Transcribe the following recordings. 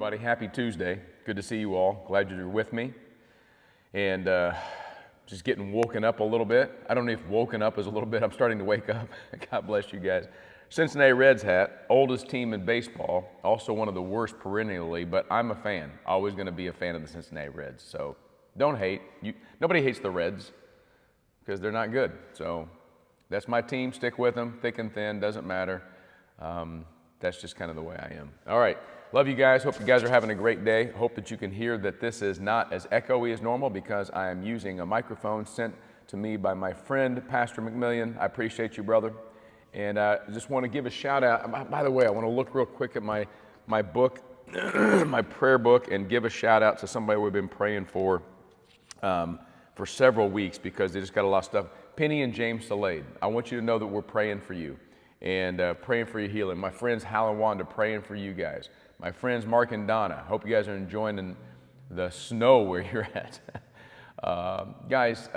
everybody. Happy Tuesday. Good to see you all. Glad you're with me. And just getting woken up a little bit. I don't know if woken up is a little bit. I'm starting to wake up. God bless you guys. Cincinnati Reds hat, oldest team in baseball, also one of the worst perennially, but I'm a fan. Always going to be a fan of the Cincinnati Reds. So don't hate. Nobody hates the Reds because they're not good. So that's my team. Stick with them, thick and thin, doesn't matter. That's just kind of the way I am. All right. Love you guys. Hope you guys are having a great day. Hope that you can hear that this is not as echoey as normal because I am using a microphone sent to me by my friend, Pastor McMillian. I appreciate you, brother. And I just want to give a shout out. By the way, I want to look real quick at my book, my prayer book, and give a shout out to somebody we've been praying for several weeks because they just got a lot of stuff. Penny and James Salade. I want you to know that we're praying for you and praying for your healing. My friends Hal and Wanda praying for you guys. My friends Mark and Donna. Hope you guys are enjoying the snow where you're at. Guys,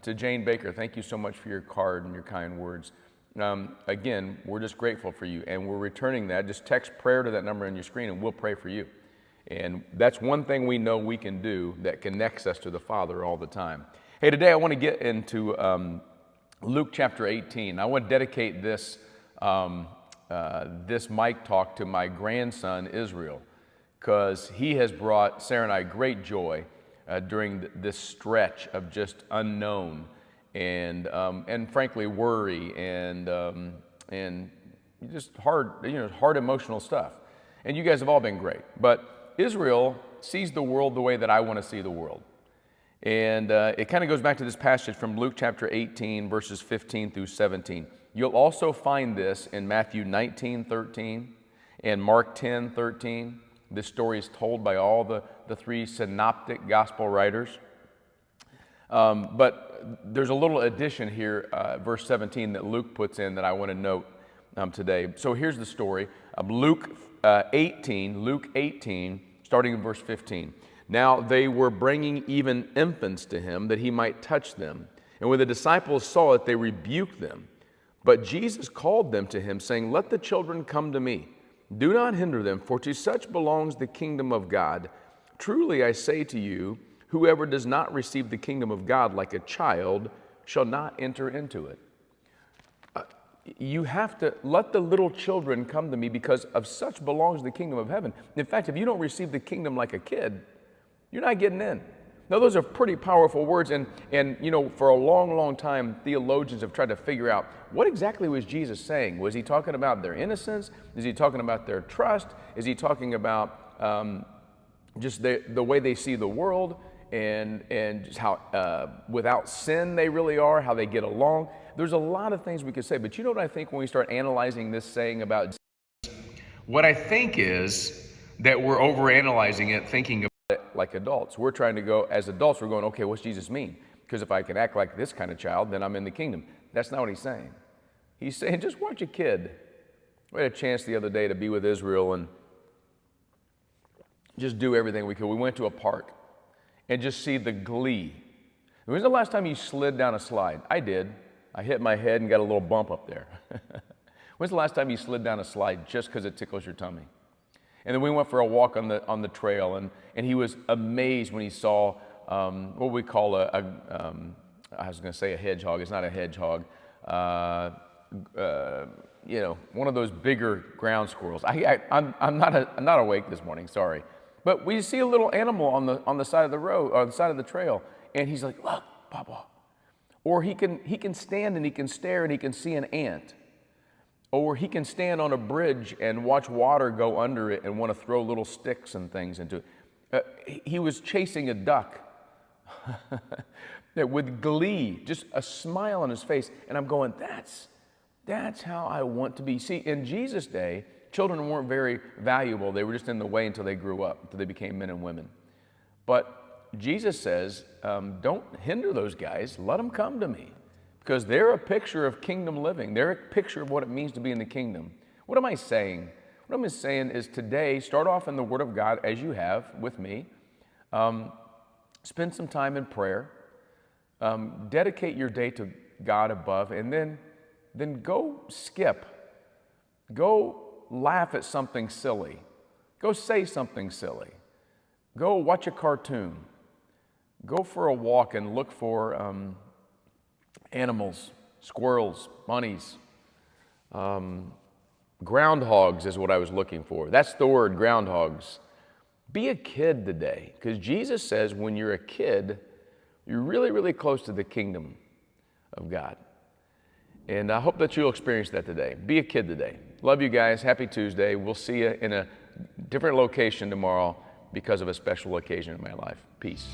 to Jane Baker, thank you so much for your card and your kind words. Again, we're just grateful for you and we're returning that. Just text prayer to that number on your screen and we'll pray for you. And that's one thing we know we can do that connects us to the Father all the time. Hey, today I want to get into Luke chapter 18. I want to dedicate this mic talk to my grandson, Israel, because he has brought Sarah and I great joy during this stretch of just unknown and frankly worry and just hard emotional stuff. And you guys have all been great. But Israel sees the world the way that I want to see the world. And it kind of goes back to this passage from Luke chapter 18, verses 15 through 17. You'll also find this in Matthew 19:13 and Mark 10:13. This story is told by all the three synoptic gospel writers. But there's a little addition here, verse 17, that Luke puts in that I want to note today. So here's the story. Luke 18, starting in verse 15. Now they were bringing even infants to him that he might touch them. And when the disciples saw it, they rebuked them. But Jesus called them to him, saying, "Let the children come to me. Do not hinder them, for to such belongs the kingdom of God. Truly I say to you, whoever does not receive the kingdom of God like a child shall not enter into it." You have to let the little children come to me because of such belongs the kingdom of heaven. In fact, if you don't receive the kingdom like a kid, you're not getting in. Now, those are pretty powerful words, and for a long, long time, theologians have tried to figure out what exactly was Jesus saying. Was he talking about their innocence? Is he talking about their trust? Is he talking about just the way they see the world and just how without sin they really are, how they get along? There's a lot of things we could say, but you know what I think when we start analyzing this saying about Jesus? What I think is that we're overanalyzing it, thinking like adults. We're trying to go, as adults, we're going, okay, what's Jesus mean? Because if I can act like this kind of child, then I'm in the kingdom. That's not what he's saying. He's saying, just watch a kid. We had a chance the other day to be with Israel and just do everything we could. We went to a park and just see the glee. When was the last time you slid down a slide? I did. I hit my head and got a little bump up there. When's the last time you slid down a slide just because it tickles your tummy? And then we went for a walk on the trail, and he was amazed when he saw what we call I was going to say a hedgehog. It's not a hedgehog. One of those bigger ground squirrels. I'm not awake this morning. Sorry, but we see a little animal on the side of the road, on the side of the trail, and he's like, "Look, Papa." Or he can stand and he can stare and he can see an ant. Or he can stand on a bridge and watch water go under it and want to throw little sticks and things into it. He was chasing a duck with glee, just a smile on his face. And I'm going, that's how I want to be. See, in Jesus' day, children weren't very valuable. They were just in the way until they grew up, until they became men and women. But Jesus says, don't hinder those guys. Let them come to me. Because they're a picture of kingdom living. They're a picture of what it means to be in the kingdom. What am I saying? What I'm saying is today, start off in the Word of God as you have with me. Spend some time in prayer. Dedicate your day to God above. And then go skip. Go laugh at something silly. Go say something silly. Go watch a cartoon. Go for a walk and look for animals, squirrels, bunnies. Groundhogs is what I was looking for. That's the word, groundhogs. Be a kid today, because Jesus says when you're a kid, you're really, really close to the kingdom of God. And I hope that you'll experience that today. Be a kid today. Love you guys. Happy Tuesday. We'll see you in a different location tomorrow because of a special occasion in my life. Peace.